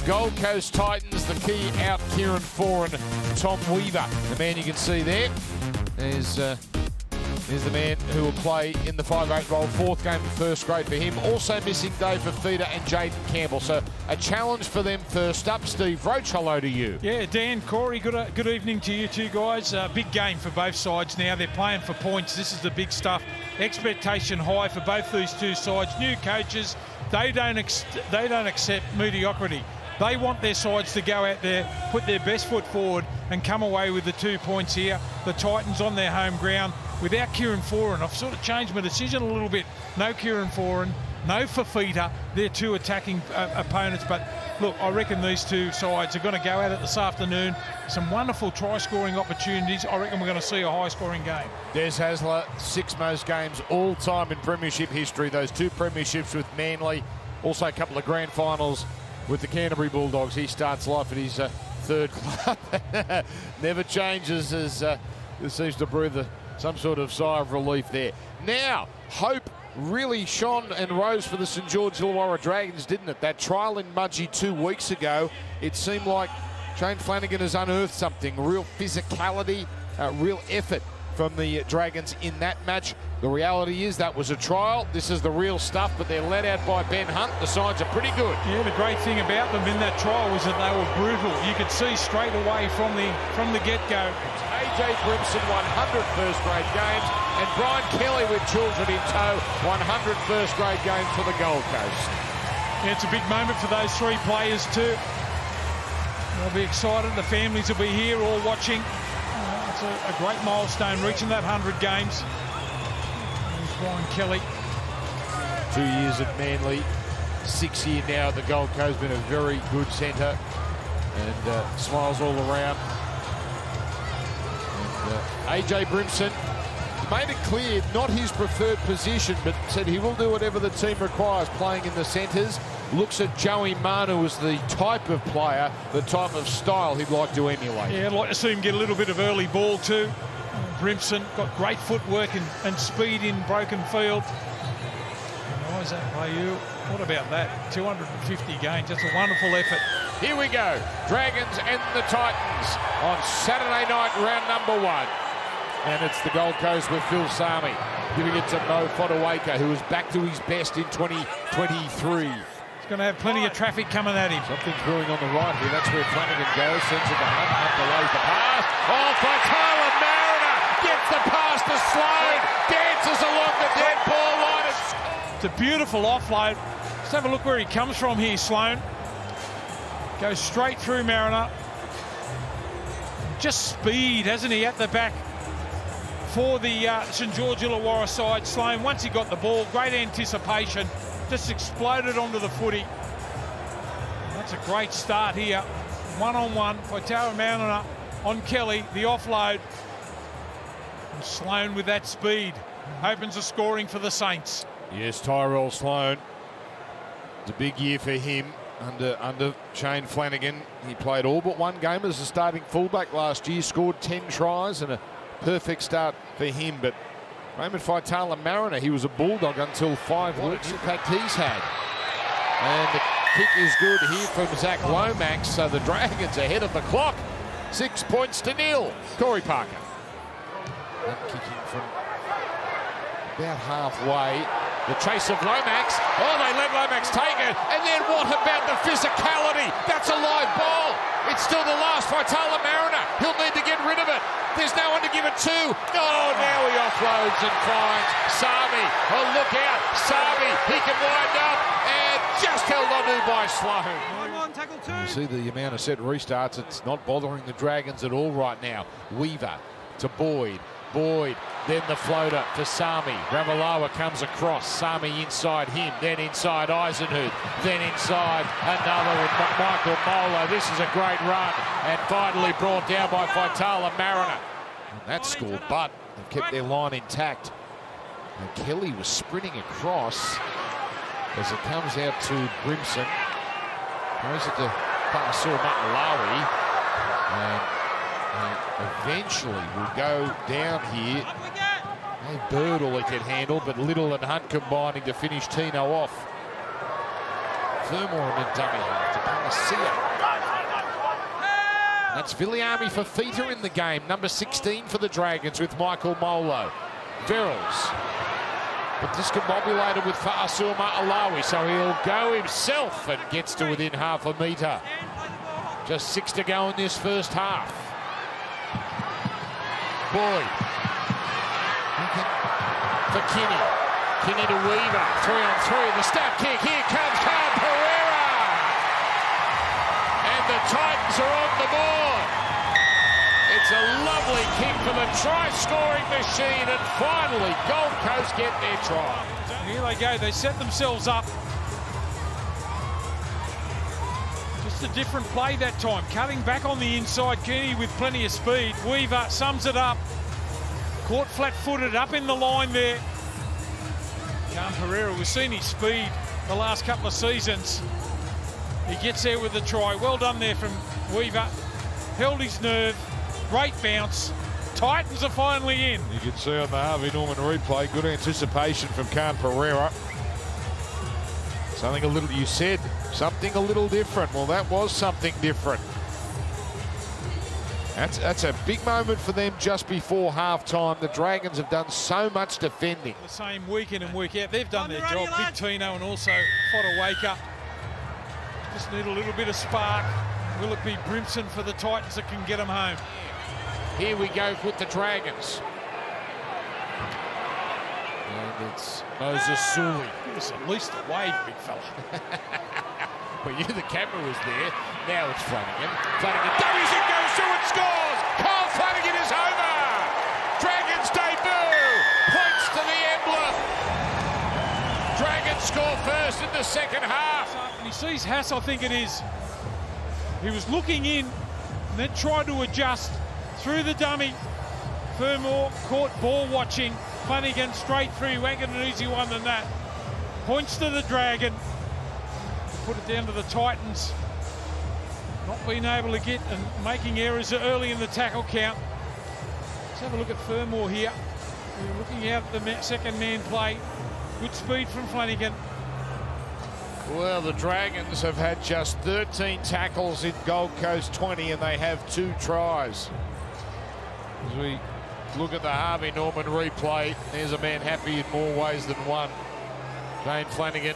Gold Coast Titans, the key out Kieran Foran, Tom Weaver. The man you can see there is the man who will play in the 5-8 role, fourth game of first grade for him. Also missing Dave Fafita and Jaden Campbell. So a challenge for them first up. Steve Roach, hello to you. Yeah, Dan, Corey, good evening to you two guys. Big game for both sides now. They're playing for points. This is the big stuff. Expectation high for both these two sides. New coaches, they don't accept mediocrity. They want their sides to go out there, put their best foot forward and come away with the 2 points here. The Titans on their home ground without Kieran Foran. I've sort of changed my decision a little bit. No Kieran Foran, no Fafita. They're two attacking opponents. But look, I reckon these two sides are going to go at it this afternoon. Some wonderful try-scoring opportunities. I reckon we're going to see a high-scoring game. Des Hasler, 6 most games all time in Premiership history. Those 2 Premierships with Manly, also a couple of grand finals with the Canterbury Bulldogs. He starts life at his 3rd club. Never changes as this seems to breathe some sort of sigh of relief there. Now, hope really shone and rose for the St George Illawarra Dragons, didn't it? That trial in Mudgee 2 weeks ago, it seemed like Shane Flanagan has unearthed something. Real physicality, real effort from the Dragons in that match. The reality is that was a trial. This is the real stuff, but they're led out by Ben Hunt. The signs are pretty good. Yeah, the great thing about them in that trial was that they were brutal. You could see straight away from the get-go. It's AJ Brimson, 100 first grade games, and Brian Kelly with children in tow, 100 first grade games for the Gold Coast. Yeah, it's a big moment for those 3 players too. They'll be excited. The families will be here all watching. It's a great milestone, reaching that 100 games. There's Brian Kelly. 2 years at Manly, 6 year now at the Gold Coast. Been a very good centre and smiles all around. And AJ Brimson made it clear, not his preferred position, but said he will do whatever the team requires, playing in the centres. Looks at Joey Manu as the type of player, the type of style he'd like to emulate. Yeah, I'd like to see him get a little bit of early ball too. Brimson got great footwork and speed in broken field. And Isaac Bayu, what about that? 250 games, that's a wonderful effort. Here we go, Dragons and the Titans on Saturday night, round number 1. And it's the Gold Coast with Phil Sami giving it to Mo Fotuaika, who is back to his best in 2023. He's going to have plenty of traffic coming at him. Something's brewing on the right here. That's where Flanagan goes. Sends it to Hunt. Hunt delays the pass. Oh, Fatala Mariner gets the pass to Sloan. Dances along the dead ball line. It's a beautiful offload. Let's have a look where he comes from here, Sloan. Goes straight through Mariner. Just speed, hasn't he, at the back for the St George Illawarra side. Sloan, once he got the ball, great anticipation. Just exploded onto the footy. That's a great start here. 1-on-1 for Tara Mariner on Kelly, the offload. And Sloan with that speed opens the scoring for the Saints. Yes, Tyrell Sloan. It's a big year for him under Shane Flanagan. He played all but 1 game as a starting fullback last year, scored 10 tries and a perfect start for him. But Raymond Faitala Mariner, he was a Bulldog until 5 weeks. Impact he's had. And the kick is good here from Zach Lomax. So the Dragons ahead of the clock. 6 points to 0. Corey Parker. And kicking from about halfway. The chase of Lomax. Oh, they let Lomax take it. And then what about the physicality? That's a live ball. It's still the last Faitala Mariner. He'll need to get rid of it. There's no one to give it to. Oh, now he offloads and finds Sami. Oh, look out. Sami, he can wind up and just held on to by Sloan. Tackle 2. You see the amount of set restarts. It's not bothering the Dragons at all right now. Weaver to Boyd. Boyd, then the floater for Sami. Ravalawa comes across. Sami inside him, then inside Eisenhuth, then inside another with Michael Molo. This is a great run and finally brought down by Faitala Mariner. And that scored, but they've kept their line intact. And Kelly was sprinting across as it comes out to Brimson. Goes it to Pasur Matalawi. And eventually will go down here. Hey, Bird all he can handle, but Little and Hunt combining to finish Tino off. Fermor in the dummy half to Palacia. That's Viliami Fafita in the game. Number 16 for the Dragons with Michael Molo. Verrills. But discombobulated with Fa'asuma Alawi, so he'll go himself and gets to within half a metre. Just 6 to go in this first half. Boyd. For Kinney. Kinney to Weaver. 3-on-3. The snap kick. Here comes Carl Pereira. And the Titans are on the board. It's a lovely kick for the try-scoring machine, and finally Gold Coast get their try. Here they go. They set themselves up. Just a different play that time. Cutting back on the inside. Kenny with plenty of speed. Weaver sums it up. Caught flat-footed up in the line there. Carl Pereira, we've seen his speed the last couple of seasons. He gets there with the try. Well done there from Weaver. Held his nerve. Great bounce. Titans are finally in. You can see on the Harvey Norman replay, good anticipation from Carl Pereira. Something a little, you said, something a little different. Well, that was something different. That's a big moment for them just before halftime. The Dragons have done so much defending. The same week in and week out. They've done their job. Big Tino and also Fodder Wake Up. Just need a little bit of spark. Will it be Brimson for the Titans that can get them home? Here we go with the Dragons. And it's Moses Sully. Give us at least a wave, big fella. Well, the camera was there. Now it's Flanagan. Flanagan dummies and goes through and scores. Kyle Flanagan is over. Dragons debut. Points to the emblem. Dragons score first in the second half. And he sees Haas, I think it is. He was looking in and then tried to adjust through the dummy. Fermor caught ball watching. Flanagan straight through. Won't get an easy one than that. Points to the Dragon. Put it down to the Titans. Not being able to get and making errors early in the tackle count. Let's have a look at Fermor here. We're looking out at the second man play. Good speed from Flanagan. Well, the Dragons have had just 13 tackles in Gold Coast 20, and they have 2 tries. As we look at the Harvey Norman replay, there's a man happy in more ways than one. Shane Flanagan.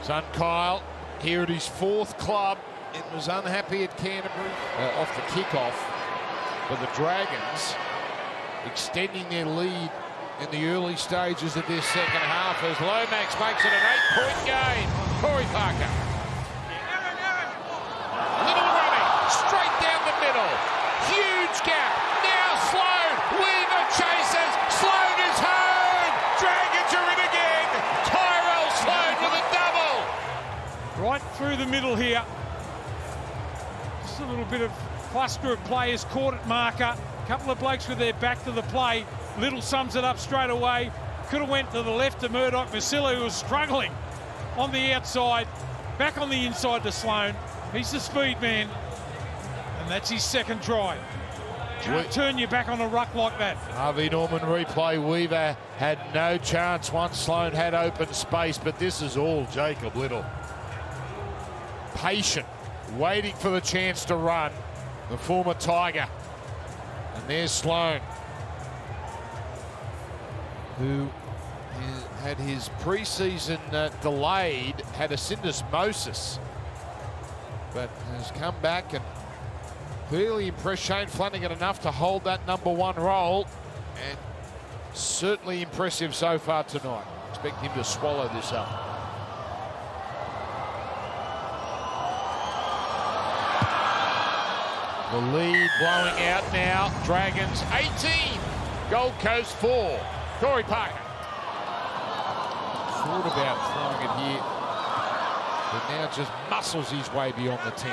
Son Kyle, here at his 4th club. It was unhappy at Canterbury off the kickoff. But the Dragons extending their lead in the early stages of this second half as Lomax makes it an 8-point game. Corey Parker. Little running, straight down the middle. Huge gap. Now Sloan. Weaver chases. Sloan is home. Dragons are in again. Tyrell Sloan with a double. Right through the middle here. Just a little bit of cluster of players caught at marker. A couple of blokes with their back to the play. Little sums it up straight away. Could have went to the left to Murdoch. Masilla, who was struggling on the outside. Back on the inside to Sloan. He's the speed man. And that's his second try. Can't turn you back on a ruck like that. Harvey Norman replay. Weaver had no chance once Sloan had open space, but this is all Jacob Little. Patient, waiting for the chance to run. The former Tiger. And there's Sloan, who had his pre-season delayed, had a syndesmosis, but has come back and clearly impressed Shane Flanagan enough to hold that number 1 role, and certainly impressive so far tonight. Expect him to swallow this up. The lead blowing out now. Dragons 18, Gold Coast 4. Corey Parker. Thought about throwing it here, but now just muscles his way beyond the 10.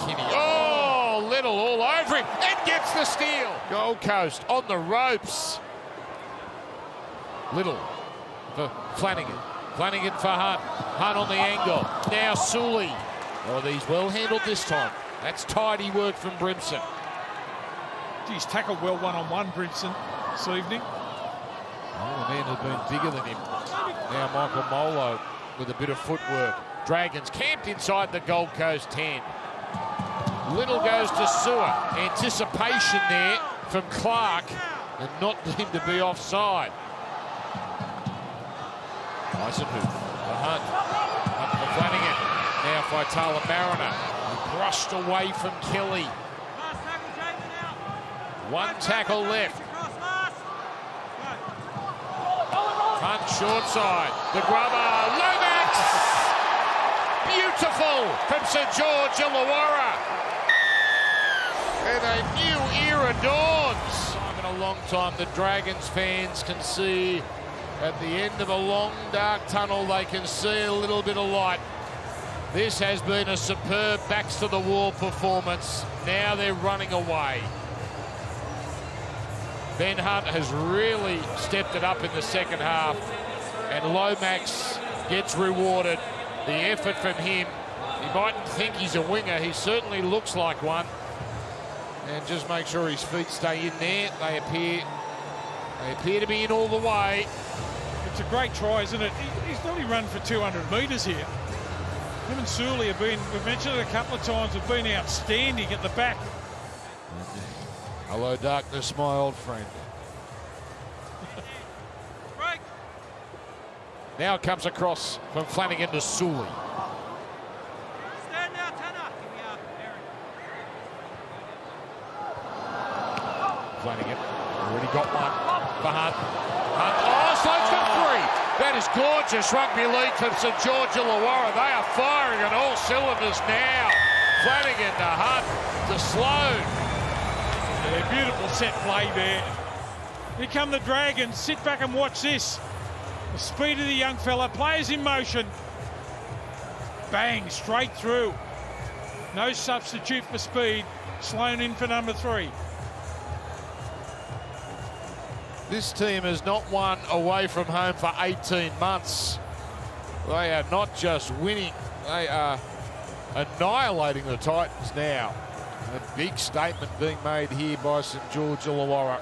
Kinney. Oh, Little all over him and gets the steal. Gold Coast on the ropes. Little for Flanagan. Flanagan for Hunt. Hunt on the angle. Now Sully. Oh, he's well handled this time. That's tidy work from Brimson. He's tackled well one-on-one, Brimson, this evening. Oh, the man has been bigger than him. Now Michael Molo with a bit of footwork. Dragons camped inside the Gold Coast 10. Little goes to Sewer. Anticipation there from Clark and not deemed to be offside. Eisenhuth, the Hunt. Hunt for Flanagan. Now Faitala Mariner. He brushed away from Kelly. One tackle left. Hunt short side. The grubber. Lomax! Beautiful from St George Illawarra. And a new era dawns. In a long time, the Dragons fans can see at the end of a long, dark tunnel, they can see a little bit of light. This has been a superb backs-to-the-wall performance. Now they're running away. Ben Hunt has really stepped it up in the second half, and Lomax gets rewarded. The effort from him. You mightn't think he's a winger. He certainly looks like one. And just make sure his feet stay in there. They appear to be in all the way. It's a great try, isn't it? He's only run for 200 metres here. Him and Sully have been, we've mentioned it a couple of times, have been outstanding at the back. Hello, darkness, my old friend. Break. Now it comes across from Flanagan to Sully. Stand now, Tanner. Here we are, Flanagan already got one for Hunt. Hunt, oh, Sloan's got three. That is gorgeous rugby league from St George Illawarra. They are firing on all cylinders now. Flanagan to Hunt to Sloan. Yeah, beautiful set play there. Here come the Dragons. Sit back and watch this. The speed of the young fella. Players in motion. Bang, straight through. No substitute for speed. Sloan in for number 3. This team has not won away from home for 18 months. They are not just winning, they are annihilating the Titans now. A big statement being made here by St George Illawarra.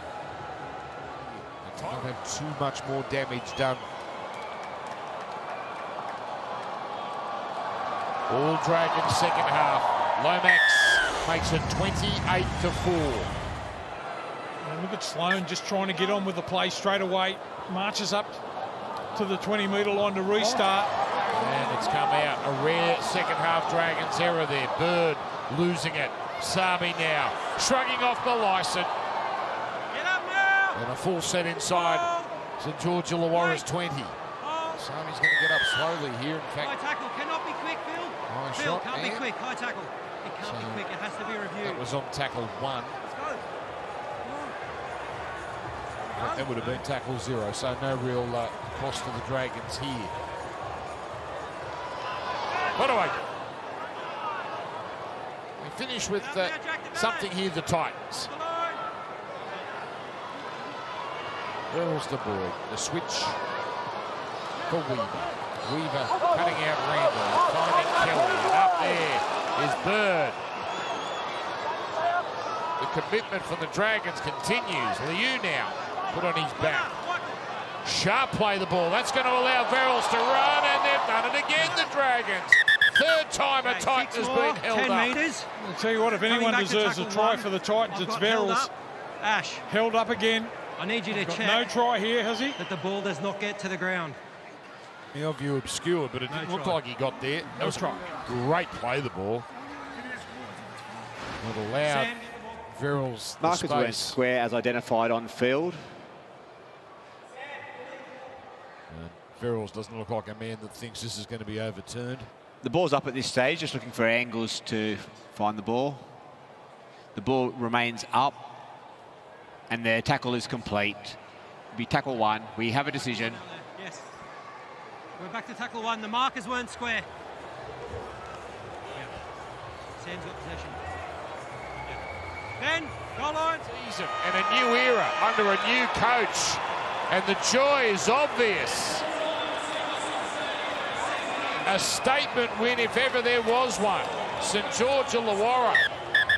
The Titans have too much more damage done. All Dragons second half. Lomax makes it 28-4. And look at Sloan just trying to get on with the play straight away. Marches up to the 20-metre line to restart. And it's come out. A rare second half Dragons error there. Bird losing it. Sami now shrugging off the licence. Get up now! And a full set inside St George Illawarra's 20. Sami's going to get up slowly here. In fact, high tackle cannot be quick, Phil. High Phil, shot can't be and quick. High tackle. It can't be quick. It has to be reviewed. that was on tackle 1. Let's go. That would have been tackle 0, so no real cost to the Dragons here. What do I do? We finish with something here, the Titans. Earls the boy. The switch for Weaver. Weaver cutting out Randall. Finding Kelly. And up there is Bird. The commitment from the Dragons continues. Liu now put on his back. Sharp play the ball. That's going to allow Verrills to run, and they've done it again, the Dragons. Third time a Titan has been held 10 up. metres. I'll tell you what, if anyone deserves a try for the Titans, it's Verrills. Ash, Held up again. I need you to check No try here, has he? that the ball does not get to the ground. Your view obscured, but it didn't look like he got there. That was try. Great play, the ball. It allowed Verrills the Markers went space. square as identified on field. Verrills doesn't look like a man that thinks this is going to be overturned. The ball's up at this stage, just looking for angles to find the ball. The ball remains up, and their tackle is complete. It'll be tackle 1. We have a decision. Yes. We're back to tackle 1. The markers weren't square. Yeah. Sam's got possession. Yeah. Ben, goal line. Season and a new era under a new coach, and the joy is obvious. A statement win if ever there was one. St George Illawarra,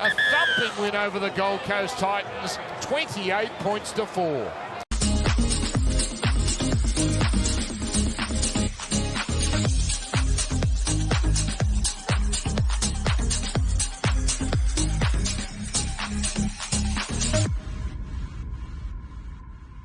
a thumping win over the Gold Coast Titans, 28 points to 4.